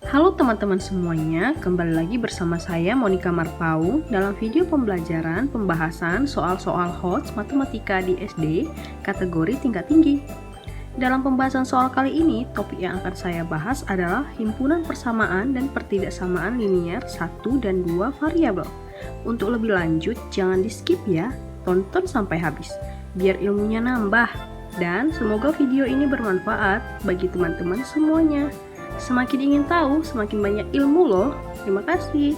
Halo teman-teman semuanya, kembali lagi bersama saya Monica Marpaung dalam video pembelajaran pembahasan soal-soal HOTS Matematika di SD kategori tingkat tinggi. Dalam pembahasan soal kali ini, topik yang akan saya bahas adalah himpunan persamaan dan pertidaksamaan linier 1 dan 2 variabel. Untuk lebih lanjut, jangan di-skip ya, tonton sampai habis, biar ilmunya nambah. Dan semoga video ini bermanfaat bagi teman-teman semuanya. Semakin ingin tahu, semakin banyak ilmu loh. Terima kasih.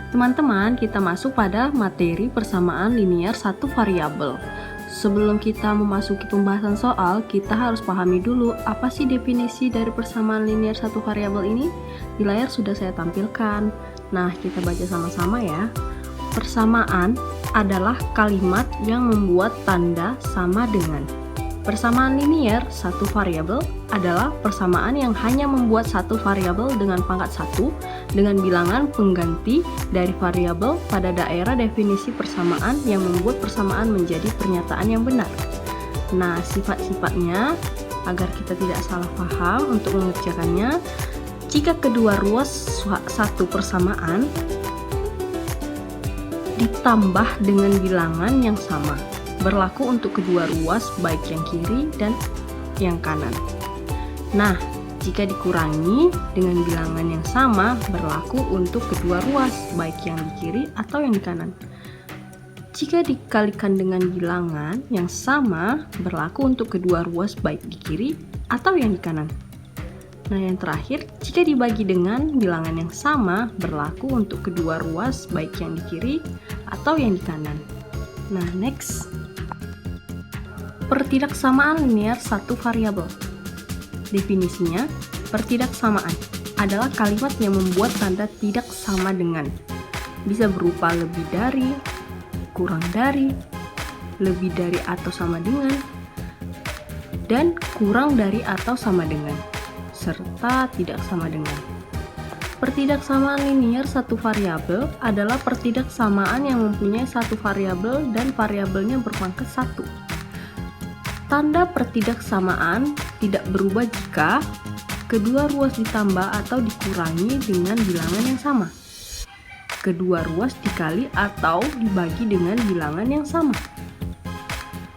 Teman-teman, kita masuk pada materi persamaan linier satu variabel. Sebelum kita memasuki pembahasan soal, kita harus pahami dulu apa sih definisi dari persamaan linier satu variabel ini. Di layar sudah saya tampilkan. Nah, kita baca sama-sama ya. Persamaan adalah kalimat yang membuat tanda sama dengan. Persamaan linier satu variabel adalah persamaan yang hanya membuat satu variabel dengan pangkat 1 dengan bilangan pengganti dari variabel pada daerah definisi persamaan yang membuat persamaan menjadi pernyataan yang benar. Nah, sifat-sifatnya agar kita tidak salah paham untuk mengerjakannya, jika kedua ruas satu persamaan ditambah dengan bilangan yang sama, berlaku untuk kedua ruas baik yang kiri dan yang kanan. Nah, jika dikurangi dengan bilangan yang sama, berlaku untuk kedua ruas baik yang di kiri atau yang di kanan. Jika dikalikan dengan bilangan yang sama, berlaku untuk kedua ruas baik di kiri atau yang di kanan. Nah, yang terakhir, jika dibagi dengan bilangan yang sama, berlaku untuk kedua ruas baik yang di kiri atau yang di kanan. Nah, next. Pertidaksamaan linier satu variabel. Definisinya, pertidaksamaan adalah kalimat yang membuat tanda tidak sama dengan. Bisa berupa lebih dari, kurang dari, lebih dari atau sama dengan, dan kurang dari atau sama dengan, serta tidak sama dengan. Pertidaksamaan linier satu variabel adalah pertidaksamaan yang mempunyai satu variabel dan variabelnya berpangkat 1. Tanda pertidaksamaan tidak berubah jika kedua ruas ditambah atau dikurangi dengan bilangan yang sama, kedua ruas dikali atau dibagi dengan bilangan yang sama.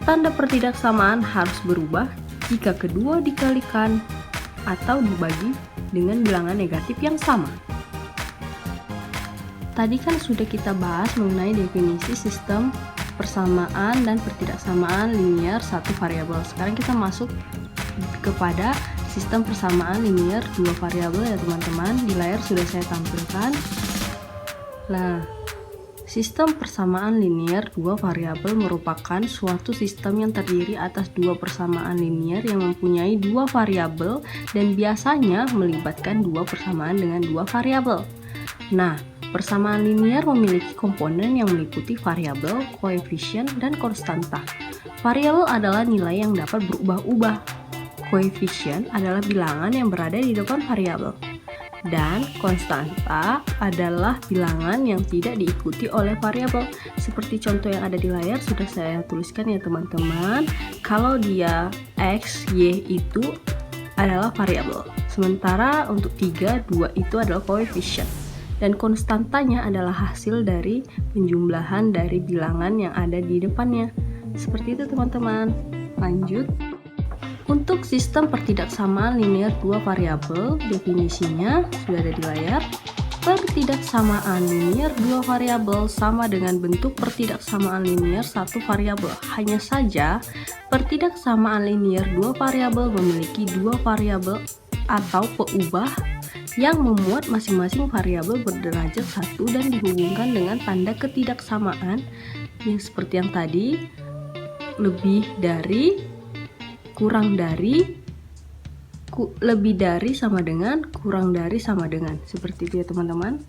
Tanda pertidaksamaan harus berubah jika kedua dikalikan atau dibagi dengan bilangan negatif yang sama. Tadi kan sudah kita bahas mengenai definisi sistem persamaan dan pertidaksamaan linier satu variabel. Sekarang kita masuk kepada sistem persamaan linier dua variabel ya teman-teman. Di layar sudah saya tampilkan. Nah, sistem persamaan linier dua variabel merupakan suatu sistem yang terdiri atas dua persamaan linier yang mempunyai dua variabel dan biasanya melibatkan dua persamaan dengan dua variabel. Nah, persamaan linier memiliki komponen yang meliputi variabel, koefisien, dan konstanta. Variabel adalah nilai yang dapat berubah-ubah. Koefisien adalah bilangan yang berada di depan variabel. Dan konstanta adalah bilangan yang tidak diikuti oleh variabel. Seperti contoh yang ada di layar sudah saya tuliskan ya teman-teman. Kalau dia X, Y itu adalah variabel. Sementara untuk 3, 2 itu adalah koefisien. Dan konstantanya adalah hasil dari penjumlahan dari bilangan yang ada di depannya. Seperti itu teman-teman. Lanjut. Untuk sistem pertidaksamaan linier dua variabel, definisinya sudah ada di layar. Pertidaksamaan linier dua variabel sama dengan bentuk pertidaksamaan linier satu variabel. Hanya saja, pertidaksamaan linier dua variabel memiliki dua variabel atau peubah yang memuat masing-masing variabel berderajat 1 dan dihubungkan dengan tanda ketidaksamaan yang seperti yang tadi, lebih dari, kurang dari, lebih dari sama dengan, kurang dari sama dengan. Seperti itu ya teman-teman.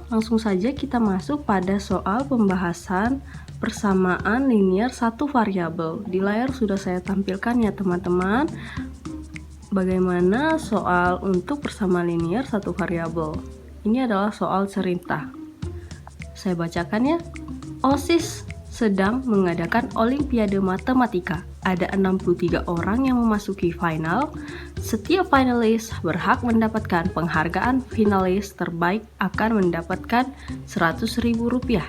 Langsung saja kita masuk pada soal pembahasan persamaan linier satu variabel. Di layar sudah saya tampilkan ya teman-teman. Bagaimana soal untuk persamaan linier satu variabel. Ini adalah soal cerita. Saya bacakan ya. OSIS sedang mengadakan Olimpiade Matematika. Ada 63 orang yang memasuki final. Setiap finalis berhak mendapatkan penghargaan. Finalis terbaik akan mendapatkan Rp100.000.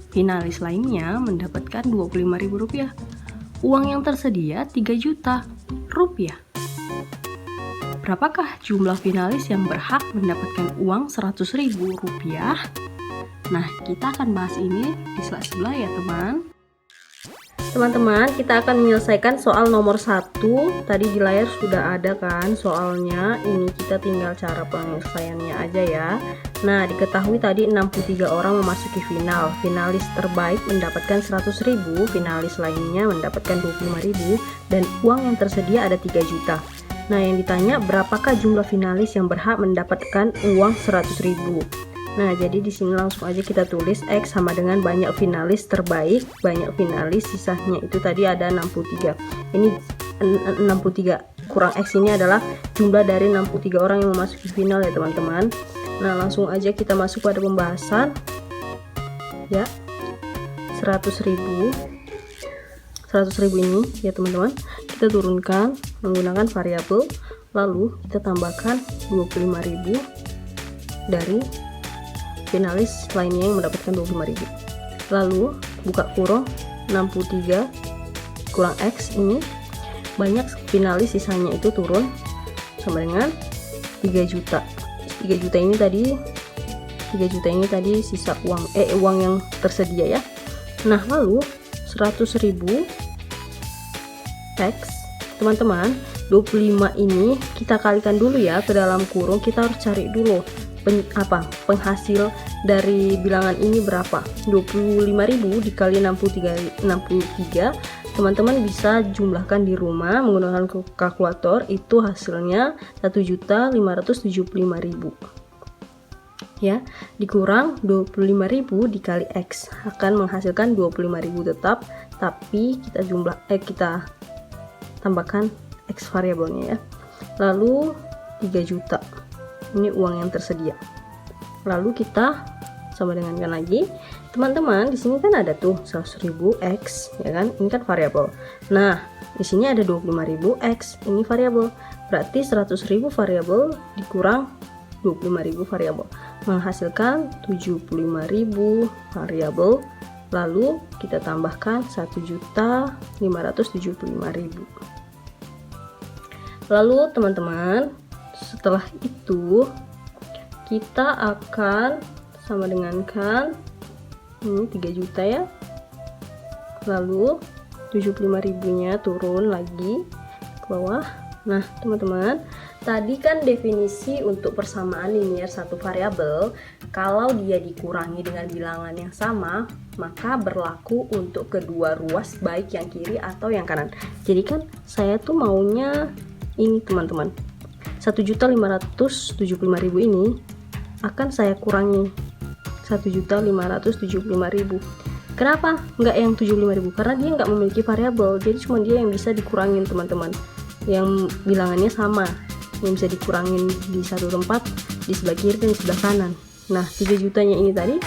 Finalis lainnya mendapatkan Rp25.000. Uang yang tersedia Rp3 juta. Berapakah jumlah finalis yang berhak mendapatkan uang Rp100.000? Nah, kita akan bahas ini di slide sebelah ya teman-teman. Kita akan menyelesaikan soal nomor 1. Tadi di layar sudah ada kan soalnya, ini kita tinggal cara penyelesaiannya aja ya. Nah, diketahui tadi 63 orang memasuki final. Finalis terbaik mendapatkan Rp100.000, finalis lainnya mendapatkan Rp25.000, dan uang yang tersedia ada Rp3 juta. Nah, yang ditanya berapakah jumlah finalis yang berhak mendapatkan uang Rp100.000. Nah, jadi di sini langsung aja kita tulis X sama dengan banyak finalis terbaik, banyak finalis, sisanya itu tadi ada 63. Ini 63 kurang X ini adalah jumlah dari 63 orang yang memasuki final ya teman-teman. Nah, langsung aja kita masuk pada pembahasan. Ya. 100.000 ini ya teman-teman. Kita turunkan menggunakan variabel, lalu kita tambahkan 25.000 dari finalis lainnya yang mendapatkan 25.000. Lalu buka kurung 63 kurang X ini banyak finalis, sisanya itu turun sama dengan 3 juta. 3 juta ini tadi sisa uang yang tersedia ya. Nah, lalu 100.000 X teman-teman, 25 ini kita kalikan dulu ya ke dalam kurung. Kita harus cari dulu penghasil dari bilangan ini berapa. 25.000 dikali 63 teman-teman bisa jumlahkan di rumah menggunakan kalkulator. Itu hasilnya 1.575.000 ya, dikurang 25.000 dikali X akan menghasilkan 25.000 tetap, tapi kita tambahkan X variabelnya ya. Lalu 3 juta ini uang yang tersedia. Lalu kita sama dengankan lagi teman-teman. Di sini kan ada tuh 100.000 X ya kan, ini kan variabel. Nah, di sini ada 25.000 X, ini variabel. Berarti 100.000 variabel dikurang 25.000 variabel menghasilkan 75.000 variabel. Lalu kita tambahkan 1.575.000. Lalu teman-teman, setelah itu kita akan sama dengankan ini 3 juta ya. Lalu 75.000-nya turun lagi ke bawah. Nah, teman-teman, tadi kan definisi untuk persamaan linier satu variabel, kalau dia dikurangi dengan bilangan yang sama, maka berlaku untuk kedua ruas baik yang kiri atau yang kanan. Jadi kan saya tuh maunya ini teman-teman, 1.575.000 ini akan saya kurangi 1.575.000. Kenapa nggak yang 75.000? Karena dia nggak memiliki variabel, jadi cuma dia yang bisa dikurangin teman-teman, yang bilangannya sama, yang bisa dikurangin di satu tempat, di sebelah kiri dan di sebelah kanan. Nah, 3 jutanya ini tadi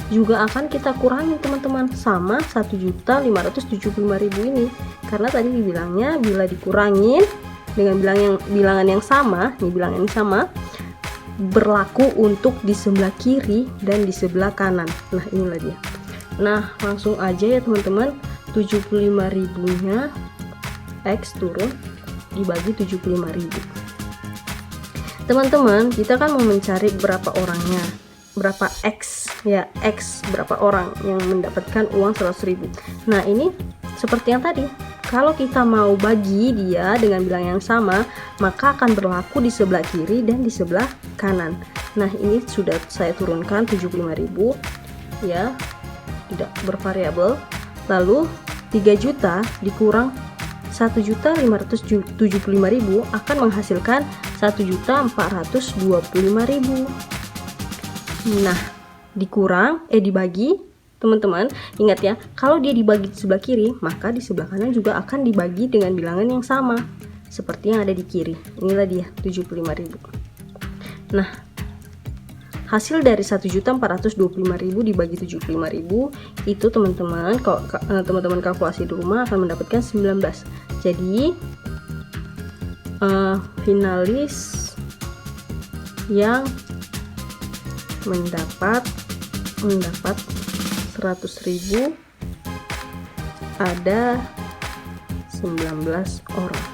juga akan kita kurangi teman-teman sama 1.575.000 ini, karena tadi dibilangnya bila dikurangin dengan bilangan yang sama, nih bilangan yang sama berlaku untuk di sebelah kiri dan di sebelah kanan. Nah, inilah dia. Nah, langsung aja ya teman-teman, 75.000-nya X turun dibagi 75.000. Teman-teman, kita kan mau mencari berapa orangnya, berapa X ya, X berapa orang yang mendapatkan uang 100.000. Nah, ini seperti yang tadi, kalau kita mau bagi dia dengan bilangan yang sama, maka akan berlaku di sebelah kiri dan di sebelah kanan. Nah, ini sudah saya turunkan 75.000 ya, tidak bervariabel. Lalu 3 juta dikurang 1.575.000 akan menghasilkan 1.425.000. Nah, dibagi teman-teman, ingat ya, kalau dia dibagi di sebelah kiri, maka di sebelah kanan juga akan dibagi dengan bilangan yang sama seperti yang ada di kiri. Inilah dia 75.000. Nah, hasil dari 1.425.000 dibagi 75.000 itu teman-teman, kalau teman-teman kalkulasi di rumah akan mendapatkan 19. Jadi finalis yang mendapat 100.000 ada 19 orang.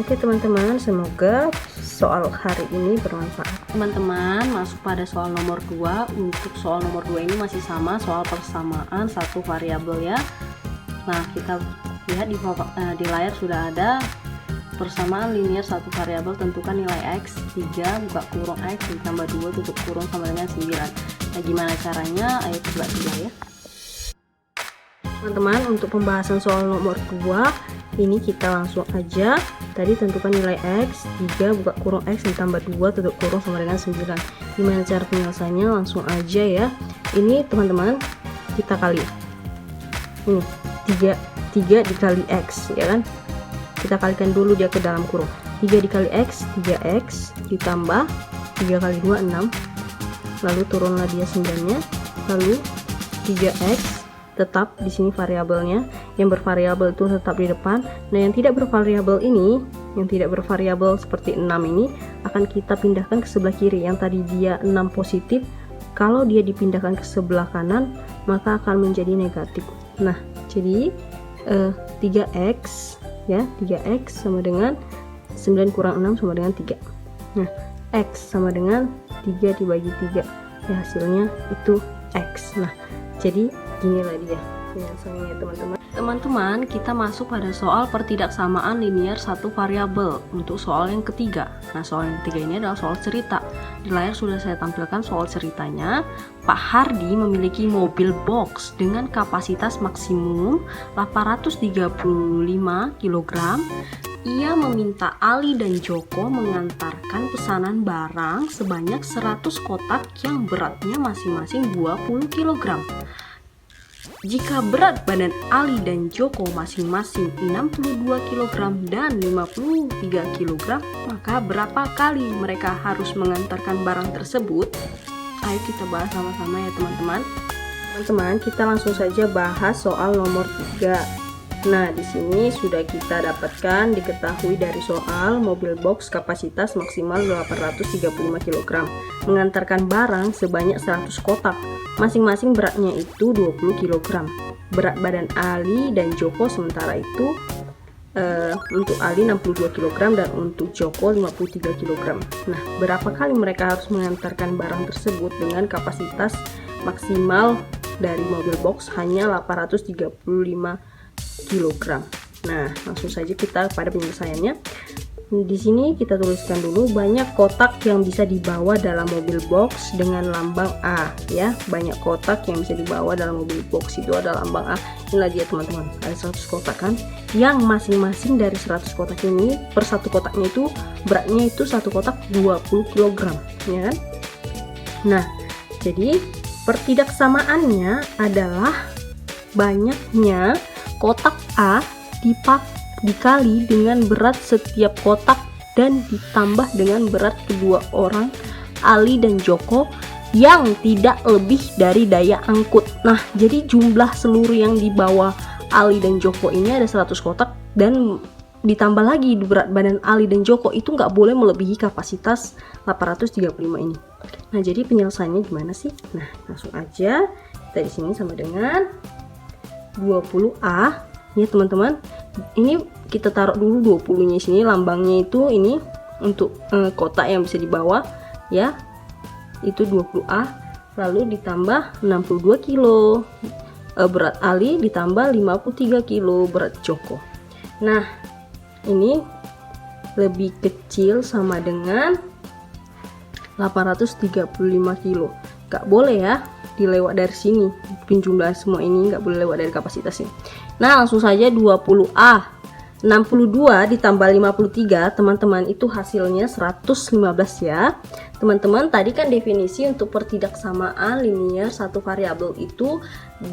Oke teman-teman, semoga soal hari ini bermanfaat. Teman-teman, masuk pada soal nomor 2. Untuk soal nomor 2 ini masih sama, soal persamaan satu variabel ya. Nah, kita lihat di layar sudah ada persamaan linear satu variabel, tentukan nilai x. 3 buka kurung x ditambah 2 tutup kurung sama dengan 9. Nah, gimana caranya? Ayo coba ya. Teman-teman, untuk pembahasan soal nomor 2 ini kita langsung aja. Tadi tentukan nilai x, 3 buka kurung x ditambah 2 tutup kurung sama dengan 9. Gimana cara penyelesaiannya? Langsung aja ya. Ini teman-teman kita kali. Ini 3 dikali x ya kan. Kita kalikan dulu dia ke dalam kurung. 3 dikali x, 3x ditambah 3 kali 2 6. Lalu turunlah dia 9-nya. Lalu 3x tetap di sini variabelnya, yang bervariabel itu tetap di depan. Nah, yang tidak bervariabel ini, yang tidak bervariabel seperti 6 ini akan kita pindahkan ke sebelah kiri. Yang tadi dia 6 positif, kalau dia dipindahkan ke sebelah kanan maka akan menjadi negatif. Nah, jadi 3x ya, 3x sama dengan 9 kurang 6 sama dengan 3. Nah, x sama dengan 3 dibagi 3 ya, hasilnya itu x. Nah, jadi inilah dia penyelesaiannya ya teman-teman. Teman-teman, kita masuk pada soal pertidaksamaan linear satu variabel untuk soal yang ketiga. Nah, soal yang ketiga ini adalah soal cerita. Di layar sudah saya tampilkan soal ceritanya. Pak Hardi memiliki mobil box dengan kapasitas maksimum 835 kg. Ia meminta Ali dan Joko mengantarkan pesanan barang sebanyak 100 kotak yang beratnya masing-masing 20 kg. Jika berat badan Ali dan Joko masing-masing 62 kg dan 53 kg, maka berapa kali mereka harus mengantarkan barang tersebut? Ayo kita bahas sama-sama ya teman-teman. Teman-teman, kita langsung saja bahas soal nomor 3. Nah, di sini sudah kita dapatkan, diketahui dari soal mobil box kapasitas maksimal 835 kg, mengantarkan barang sebanyak 100 kotak, masing-masing beratnya itu 20 kg. Berat badan Ali dan Joko sementara itu untuk Ali 62 kg dan untuk Joko 53 kg. Nah, berapa kali mereka harus mengantarkan barang tersebut dengan kapasitas maksimal dari mobil box hanya 835 kg. Nah, langsung saja kita pada penyelesaiannya. Di sini kita tuliskan dulu banyak kotak yang bisa dibawa dalam mobil box dengan lambang A ya. Banyak kotak yang bisa dibawa dalam mobil box itu ada lambang A. Inilah dia teman-teman. Ada 100 kotak kan. Yang masing-masing dari 100 kotak ini per satu kotaknya itu beratnya itu satu kotak 20 kg ya kan. Nah, jadi pertidaksamaannya adalah banyaknya kotak A dikali dengan berat setiap kotak dan ditambah dengan berat kedua orang Ali dan Joko yang tidak lebih dari daya angkut. Nah, jadi jumlah seluruh yang dibawa Ali dan Joko ini ada 100 kotak dan ditambah lagi berat badan Ali dan Joko itu nggak boleh melebihi kapasitas 835 ini. Nah, jadi penyelesaiannya gimana sih? Nah, langsung aja kita di sini sama dengan 20A ya teman-teman. Ini kita taruh dulu 20-nya sini, lambangnya itu ini untuk kotak yang bisa dibawa ya. Itu 20A, lalu ditambah 62 kilo berat Ali ditambah 53 kilo berat Joko. Nah, ini lebih kecil sama dengan 835 kilo. Gak boleh ya dilewat dari sini, penjumlahan semua ini nggak boleh lewat dari kapasitas ini. Nah, langsung saja 20A 62 ditambah 53 teman-teman itu hasilnya 115 ya teman-teman. Tadi kan definisi untuk pertidaksamaan linear satu variabel itu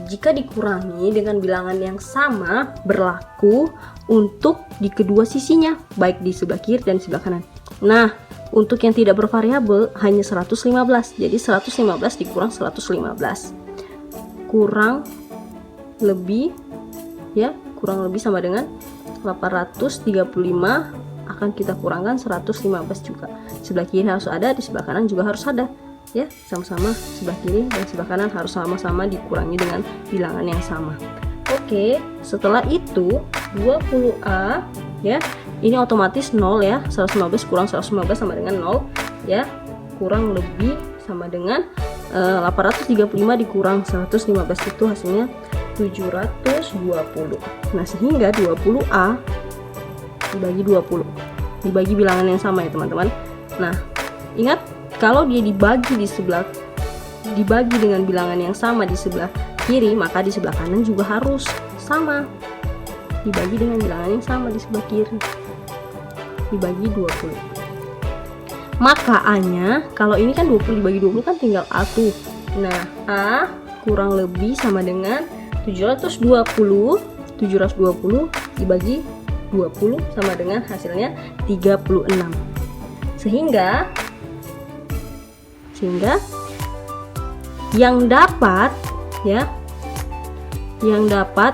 jika dikurangi dengan bilangan yang sama berlaku untuk di kedua sisinya, baik di sebelah kiri dan di sebelah kanan. Nah, untuk yang tidak bervariabel hanya 115. Jadi 115 dikurang 115 kurang lebih ya, kurang lebih sama dengan 835, akan kita kurangkan 115 juga. Sebelah kiri harus ada, di sebelah kanan juga harus ada ya, sama-sama sebelah kiri dan sebelah kanan harus sama-sama dikurangi dengan bilangan yang sama. Oke, setelah itu 20A ya, ini otomatis 0 ya, 115 kurang 115 sama dengan 0 ya, kurang lebih sama dengan 835 dikurang 115 itu hasilnya 720. Nah, sehingga 20A dibagi 20, dibagi bilangan yang sama ya teman-teman. Nah, ingat kalau dia dibagi dengan bilangan yang sama di sebelah kiri, maka di sebelah kanan juga harus sama, dibagi dengan bilangan yang sama di sebelah kiri, dibagi 20. Maka A-nya, kalau ini kan 20 dibagi 20 kan tinggal A tuh. Nah, A kurang lebih sama dengan 720 dibagi 20 sama dengan hasilnya 36. Sehingga yang dapat ya, yang dapat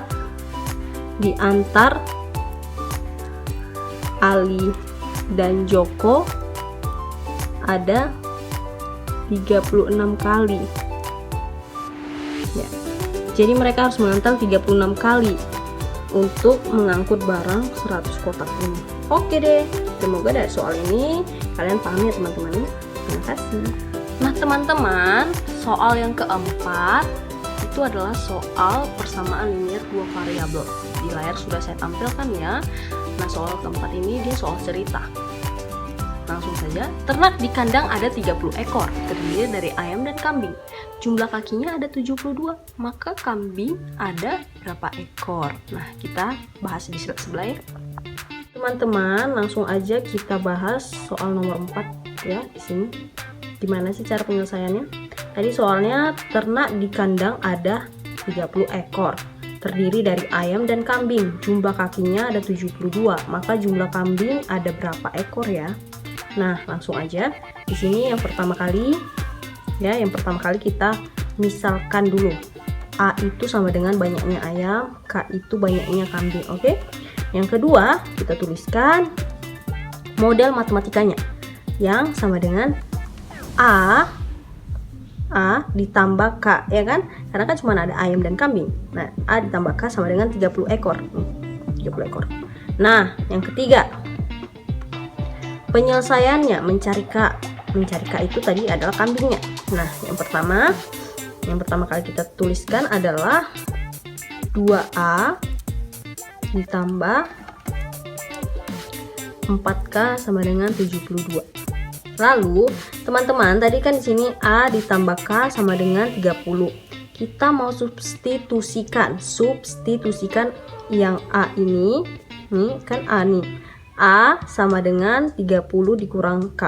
diantar Ali dan Joko ada 36 kali ya. Jadi mereka harus mengantar 36 kali untuk mengangkut barang 100 kotak ini. Oke deh, semoga dari soal ini kalian paham ya teman-teman. Terima kasih. Nah teman-teman, soal yang keempat itu adalah soal persamaan linear dua variabel. Di layar sudah saya tampilkan ya. Nah soal keempat ini dia soal cerita. Langsung saja, ternak di kandang ada 30 ekor, terdiri dari ayam dan kambing. Jumlah kakinya ada 72, maka kambing ada berapa ekor? Nah, kita bahas di sebelah ya. Teman-teman, langsung aja kita bahas soal nomor 4 ya di sini. Gimana sih cara penyelesaiannya? Tadi soalnya ternak di kandang ada 30 ekor, terdiri dari ayam dan kambing. Jumlah kakinya ada 72, maka jumlah kambing ada berapa ekor ya? Nah, langsung aja. Di sini yang pertama kali kita misalkan dulu. A itu sama dengan banyaknya ayam, K itu banyaknya kambing. Oke? Yang kedua, kita tuliskan model matematikanya yang sama dengan A ditambah K, ya kan? Karena kan cuma ada ayam dan kambing. Nah, A ditambah K sama dengan 30 ekor. 30 ekor. Nah, yang ketiga, penyelesaiannya mencari K. Mencari K itu tadi adalah kambingnya. Nah, yang pertama kali kita tuliskan adalah 2A ditambah 4K sama dengan 72. Lalu, teman-teman, tadi kan di sini A ditambah K sama dengan 30. Kita mau substitusikan yang A ini kan A nih. A sama dengan 30 dikurang K.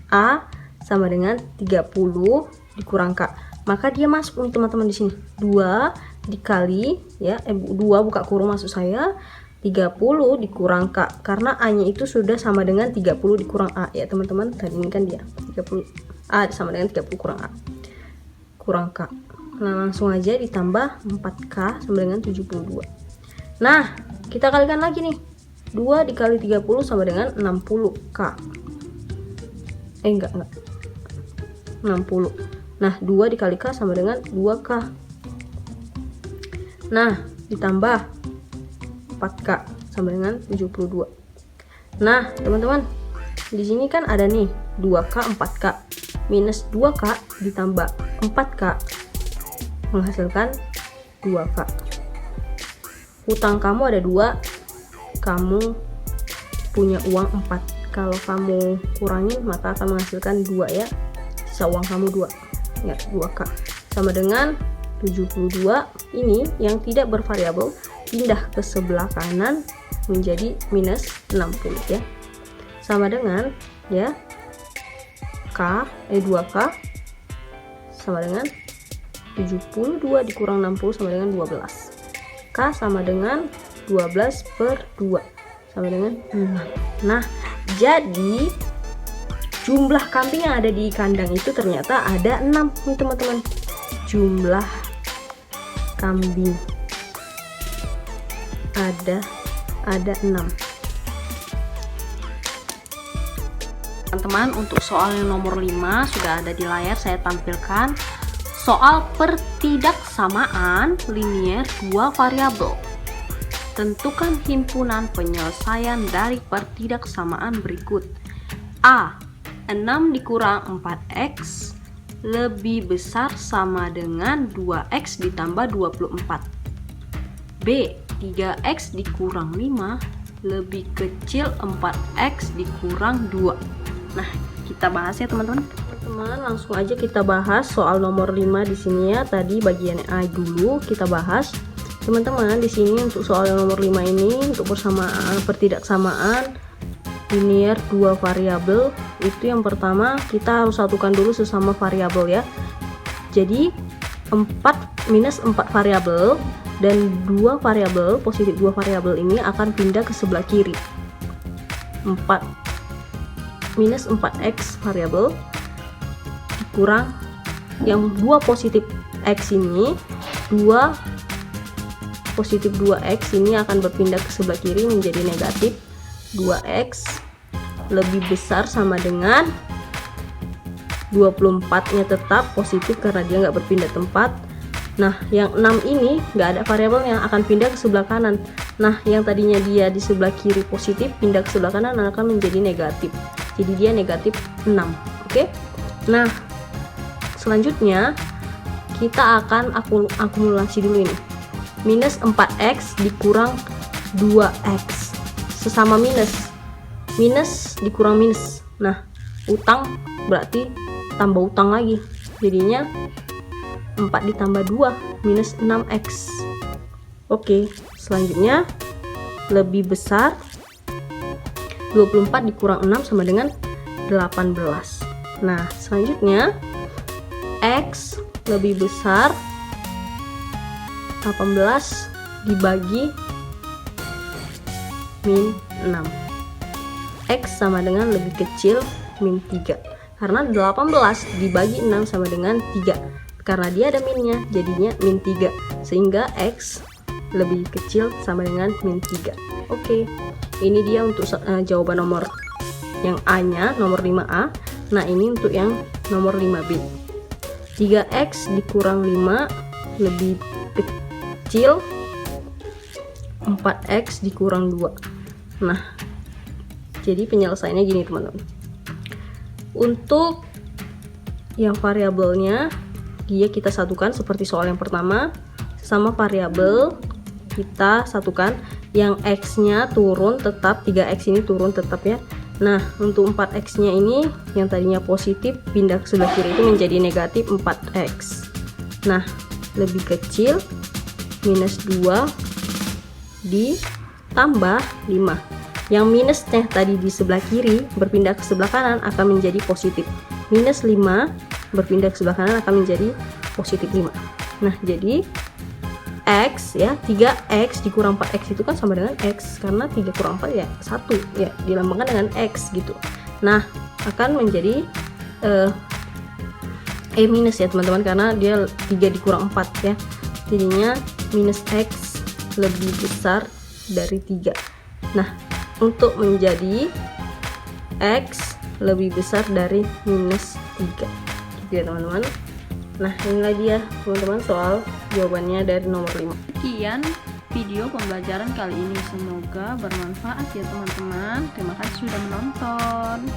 A sama dengan 30 dikurang K. Maka dia masuk nih teman-teman di sini. 2 dikali ya, 2 buka kurung maksud saya, 30 dikurang K. Karena A-nya itu sudah sama dengan 30 dikurang A ya teman-teman. Tadi ini kan dia 30 A sama dengan 30 kurang A kurang K. Nah, langsung aja ditambah 4K sama dengan 72. Nah, kita kalikan lagi nih. 2 dikali 30 sama dengan 60K. Enggak. 60. Nah, 2 dikali K sama dengan 2K. Nah, ditambah 4K sama dengan 72. Nah, teman-teman, di sini kan ada nih 2K, 4K. Minus 2K ditambah 4K menghasilkan 2K. Utang kamu ada 2, kamu punya uang 4. Kalau kamu kurangin maka akan menghasilkan 2 ya. Sisa uang kamu 2. Ya, 2K. Sama dengan 72. Ini yang tidak bervariabel pindah ke sebelah kanan menjadi minus 60 ya. Sama dengan ya 2K sama dengan 72 dikurang 60 sama dengan 12. K sama dengan 12 per 2 sama dengan 6. Nah, jadi jumlah kambing yang ada di kandang itu ternyata ada 6 nih teman-teman. Jumlah kambing ada 6. Teman-teman, untuk soal yang nomor 5 sudah ada di layar, saya tampilkan. Soal pertidaksamaan linier dua variabel. Tentukan himpunan penyelesaian dari pertidaksamaan berikut. A. 6 dikurang 4x lebih besar sama dengan 2x ditambah 24. B. 3x dikurang 5 lebih kecil 4x dikurang 2. Nah, kita bahas ya teman-teman. Teman-teman, langsung aja kita bahas soal nomor 5 di sini ya. Tadi bagian A dulu kita bahas. Teman-teman, di sini untuk soal yang nomor 5 ini untuk pertidaksamaan linier dua variabel, itu yang pertama kita harus satukan dulu sesama variabel ya. Jadi 4 minus 4 variabel dan 2 variabel, positif 2 variabel ini akan pindah ke sebelah kiri. 4 minus 4x variabel dikurang yang 2 positif x ini, 2 positif 2x ini akan berpindah ke sebelah kiri menjadi negatif 2x lebih besar sama dengan 24 nya tetap positif karena dia nggak berpindah tempat. Nah, yang 6 ini nggak ada variabelnya, akan pindah ke sebelah kanan. Nah, yang tadinya dia di sebelah kiri positif pindah ke sebelah kanan akan menjadi negatif. Jadi dia negatif 6. Oke. Nah, selanjutnya kita akan akumulasi dulu ini. Minus 4x dikurang 2x. Sesama minus. Minus dikurang minus. Nah, utang berarti tambah utang lagi. Jadinya 4 ditambah 2 minus 6x. Oke, selanjutnya lebih besar 24 dikurang 6 sama dengan 18. Nah, selanjutnya x lebih besar 18 dibagi min 6. X sama dengan lebih kecil min 3. Karena 18 dibagi 6 sama dengan 3. Karena dia ada minnya, jadinya min 3. Sehingga X lebih kecil sama dengan min 3. Oke, ini dia untuk jawaban nomor yang A-nya, nomor 5A. Nah, ini untuk yang nomor 5B. 3X dikurang 5 lebih kecil 4X dikurang 2. Nah, jadi penyelesaiannya gini teman-teman. Untuk yang variabelnya dia kita satukan seperti soal yang pertama, sama variabel kita satukan, yang x nya turun tetap, 3x ini turun tetap ya. Nah, untuk 4x nya ini yang tadinya positif pindah ke sebelah kiri itu menjadi negatif 4x. Nah, lebih kecil minus 2 ditambah 5. Yang minusnya tadi di sebelah kiri berpindah ke sebelah kanan akan menjadi positif. Minus 5 berpindah ke sebelah kanan akan menjadi positif 5. Nah, jadi x ya, 3x dikurang 4x itu kan sama dengan x, karena 3 kurang 4 ya 1 ya, dilambangkan dengan x gitu. Nah, akan menjadi minus ya teman-teman, karena dia 3 dikurang 4 ya, jadinya minus x lebih besar dari 3. Nah, untuk menjadi x lebih besar dari minus 3 gitu ya teman-teman. Nah, inilah dia teman-teman soal jawabannya dari nomor 5. Sekian video pembelajaran kali ini, semoga bermanfaat ya teman-teman. Terima kasih sudah menonton.